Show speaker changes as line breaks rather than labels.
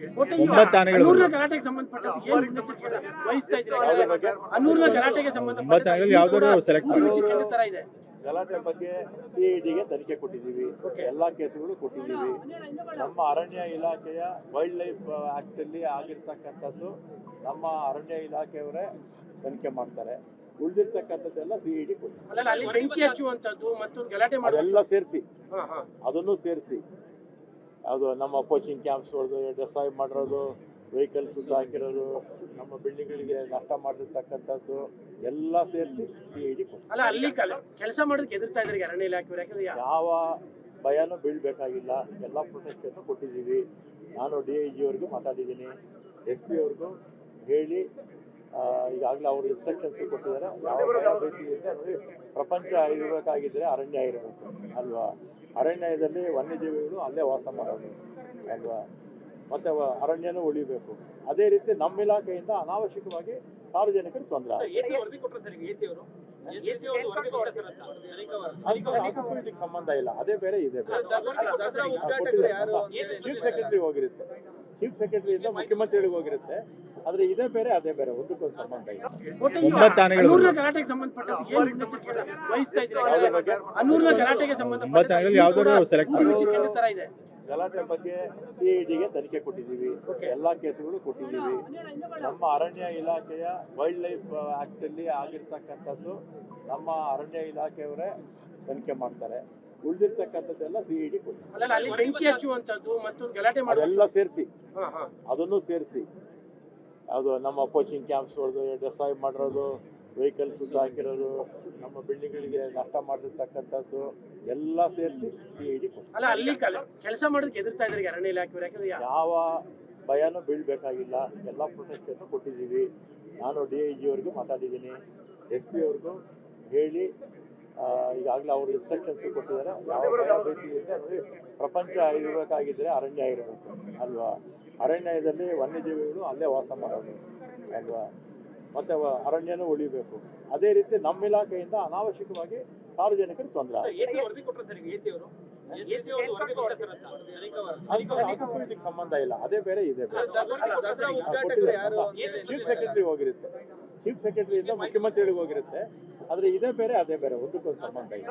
9 ಆನೆಗಳು
ಅನ್ನೂರ್ನ ಗಲಾಟೆಗೆ ಸಂಬಂಧಪಟ್ಟಂತೆ ಏನು ಮುನ್ನೆಚ್ಚರಿಕೆ ವಹಿಸ್ತಾ ಇದ್ದೀರಾ? ಅನ್ನೂರ್ನ ಗಲಾಟೆಗೆ
9 ಆನೆಗಳು ಯಾವ್ದಾದ್ರು ಸೆಲೆಕ್ಟ್
ಮುನ್ನೆಚ್ಚರಿಕೆ ತರ ಇದೆ.
ಗಲಾಟೆ ಬಗ್ಗೆ CIDಗೆ ತನಿಖೆ ಕೊಟ್ಟಿದ್ದೀವಿ, ಎಲ್ಲ ಕೇಸುಗಳು ಕೊಟ್ಟಿದ್ದೀವಿ. ನಮ್ಮ ಅರಣ್ಯ ಇಲಾಖೆಯ ವೈಲ್ಡ್ ಲೈಫ್ ಆ್ಯಕ್ಟಲ್ಲಿ ಆಗಿರ್ತಕ್ಕಂಥದ್ದು ನಮ್ಮ ಅರಣ್ಯ ಇಲಾಖೆಯವರೇ ತನಿಖೆ ಮಾಡ್ತಾರೆ. ಉಳಿದಿರ್ತಕ್ಕಂಥದ್ದೆಲ್ಲ CID ಕೊಟ್ಟಿದ್ದೀವಿ.
ಅಲ್ಲ ಅಲ್ಲಿ ಬೆಂಕಿ ಹಚ್ಚುವಂಥದ್ದು ಮತ್ತು ಗಲಾಟೆ
ಅದೆಲ್ಲ ಸೇರಿಸಿ ಅದನ್ನು ಸೇರಿಸಿ ಅದು ನಮ್ಮ ಕೋಚಿಂಗ್ ಕ್ಯಾಂಪ್ಸ್ಗಳದ್ದು ಡೆಸ್ಟ್ರಾಯ್ ಮಾಡಿರೋದು, ವೆಹಿಕಲ್ ಸುಟ್ಟು ಹಾಕಿರೋದು, ನಮ್ಮ ಬಿಲ್ಡಿಂಗ್ಗಳಿಗೆ ನಷ್ಟ ಮಾಡಿರ್ತಕ್ಕಂಥದ್ದು ಎಲ್ಲ ಸೇರಿಸಿ CID ಕೊಟ್ಟು.
ಅಲ್ಲ ಅಲ್ಲಿ ಕೆಲಸ ಮಾಡೋದಕ್ಕೆ ಎದುರ್ತಾ ಇದ್ದಾರೆ ಅರಣ್ಯ ಇಲಾಖೆಯವರು. ಯಾಕಂದ್ರೆ
ಯಾವ ಭಯನೂ ಬೀಳಬೇಕಾಗಿಲ್ಲ, ಎಲ್ಲ ಪ್ರೊಟೆಕ್ಷನ್ನು ಕೊಟ್ಟಿದ್ದೀವಿ. ನಾನು DIG ಅವ್ರಿಗೂ ಮಾತಾಡಿದ್ದೀನಿ, SP ಅವ್ರಿಗೂ ಹೇಳಿ ಈಗಾಗಲೇ ಅವರು ಇನ್ಸ್ಟ್ರಕ್ಷನ್ಸ್ ಕೊಟ್ಟಿದ್ದಾರೆ. ಯಾವ ಭಯ ಭೀತಿ ಇದೆ ನೋಡಿ, ಪ್ರಪಂಚ ಇರಬೇಕಾಗಿದ್ದರೆ ಅರಣ್ಯ ಇರಬೇಕು ಅಲ್ವಾ? ಅರಣ್ಯದಲ್ಲಿ ವನ್ಯಜೀವಿಗಳು ಅಲ್ಲೇ ವಾಸ ಮಾಡೋದು ಅಲ್ವಾ? ಮತ್ತು ಅರಣ್ಯನೂ ಉಳಿಬೇಕು. ಅದೇ ರೀತಿ ನಮ್ಮ ಇಲಾಖೆಯಿಂದ ಅನಾವಶ್ಯಕವಾಗಿ ಸಾರ್ವಜನಿಕರಿಗೆ ತೊಂದರೆ ಅದಕ್ಕೂ ಇದಕ್ಕೆ ಸಂಬಂಧ ಇಲ್ಲ. ಅದೇ ಬೇರೆ ಇದೆ ಬೇರೆ. ಚೀಫ್ ಸೆಕ್ರೆಟರಿ ಹೋಗಿರುತ್ತೆ, ಚೀಫ್ ಸೆಕ್ರೆಟರಿಯಿಂದ ಮುಖ್ಯಮಂತ್ರಿಗಳಿಗೆ ಹೋಗಿರುತ್ತೆ. ಆದರೆ ಇದೇ ಬೇರೆ ಅದೇ ಬೇರೆ, ಒಂದಕ್ಕೊಂದು ಸಂಬಂಧ ಇಲ್ಲ.
9 ಆನೆಗಳು
ಅನ್ನೂರ್ನ ಗಲಾಟೆಗೆ ಸಂಬಂಧಪಟ್ಟಂತೆ ಏನು ಮುನ್ನೆಚ್ಚರಿಕೆ ವಹಿಸ್ತಾ ಇದ್ದೀರಾ? ಅನ್ನೂರ್ನ ಗಲಾಟೆಗೆ
9 ಆನೆಗಳು ಯಾವ್ದಾದ್ರು ಸೆಲೆಕ್ಟ್
ಮುನ್ನೆಚ್ಚರಿಕೆ ತರ ಇದೆ.
ಗಲಾಟೆ ಬಗ್ಗೆ CIDಗೆ ತನಿಖೆ ಕೊಟ್ಟಿದ್ದೀವಿ, ಎಲ್ಲ ಕೇಸುಗಳು ಕೊಟ್ಟಿದ್ದೀವಿ. ನಮ್ಮ ಅರಣ್ಯ ಇಲಾಖೆಯ ವೈಲ್ಡ್ ಲೈಫ್ ಆ್ಯಕ್ಟಲ್ಲಿ ಆಗಿರ್ತಕ್ಕಂಥದ್ದು ನಮ್ಮ ಅರಣ್ಯ ಇಲಾಖೆಯವರೇ ತನಿಖೆ ಮಾಡ್ತಾರೆ. ಉಳಿದಿರ್ತಕ್ಕಂಥದ್ದೆಲ್ಲ CID ಕೊಟ್ಟಿದ್ದೀವಿ.
ಅಲ್ಲ ಅಲ್ಲಿ ಬೆಂಕಿ ಹಚ್ಚುವಂಥದ್ದು ಮತ್ತು ಗಲಾಟೆ
ಅದೆಲ್ಲ ಸೇರಿಸಿ ಅದನ್ನು ಸೇರಿಸಿ ಅದು ನಮ್ಮ ಕೋಚಿಂಗ್ ಕ್ಯಾಂಪ್ಸ್ಗಳದ್ದು ಡೆಸ್ಟ್ರಾಯ್ ಮಾಡಿರೋದು, ವೆಹಿಕಲ್ ಸುಟ್ಟು ಹಾಕಿರೋದು, ನಮ್ಮ ಬಿಲ್ಡಿಂಗ್ಗಳಿಗೆ ನಷ್ಟ ಮಾಡಿರ್ತಕ್ಕಂಥದ್ದು ಎಲ್ಲ ಸೇರಿಸಿ CID ಕೊಟ್ಟು.
ಅಲ್ಲ ಅಲ್ಲಿ ಕೆಲಸ ಮಾಡೋದಕ್ಕೆ ಎದುರ್ತಾ ಇದ್ದಾರೆ ಅರಣ್ಯ ಇಲಾಖೆಯವರು. ಯಾಕಂದ್ರೆ
ಯಾವ ಭಯನೂ ಬೀಳಬೇಕಾಗಿಲ್ಲ, ಎಲ್ಲ ಪ್ರೊಟೆಕ್ಷನ್ನು ಕೊಟ್ಟಿದ್ದೀವಿ. ನಾನು DIG ಅವ್ರಿಗೂ ಮಾತಾಡಿದ್ದೀನಿ, SP ಅವ್ರಿಗೂ ಹೇಳಿ ಈಗಾಗಲೇ ಅವರು ಇನ್ಸ್ಟ್ರಕ್ಷನ್ಸ್ ಕೊಟ್ಟಿದ್ದಾರೆ. ಯಾವ ಭಯ ಭೀತಿ ಇದೆ ನೋಡಿ, ಪ್ರಪಂಚ ಇರಬೇಕಾಗಿದ್ದರೆ ಅರಣ್ಯ ಇರಬೇಕು ಅಲ್ವಾ? ಅರಣ್ಯದಲ್ಲಿ ವನ್ಯಜೀವಿಗಳು ಅಲ್ಲೇ ವಾಸ ಮಾಡೋದು ಅಲ್ವಾ? ಮತ್ತು ಅರಣ್ಯನೂ ಉಳಿಬೇಕು. ಅದೇ ರೀತಿ ನಮ್ಮ ಇಲಾಖೆಯಿಂದ ಅನಾವಶ್ಯಕವಾಗಿ ಸಾರ್ವಜನಿಕರಿಗೆ ತೊಂದರೆ ಅದಕ್ಕೂ ಇದಕ್ಕೆ ಸಂಬಂಧ ಇಲ್ಲ. ಅದೇ ಬೇರೆ ಇದೆ ಬೇರೆ. ಚೀಫ್ ಸೆಕ್ರೆಟರಿ ಹೋಗಿರುತ್ತೆ, ಚೀಫ್ ಸೆಕ್ರೆಟರಿಯಿಂದ ಮುಖ್ಯಮಂತ್ರಿಗಳಿಗೆ ಹೋಗಿರುತ್ತೆ. ಆದರೆ ಇದೇ ಬೇರೆ ಅದೇ ಬೇರೆ, ಒಂದಕ್ಕೊಂದು ಸಂಬಂಧ ಇಲ್ಲ.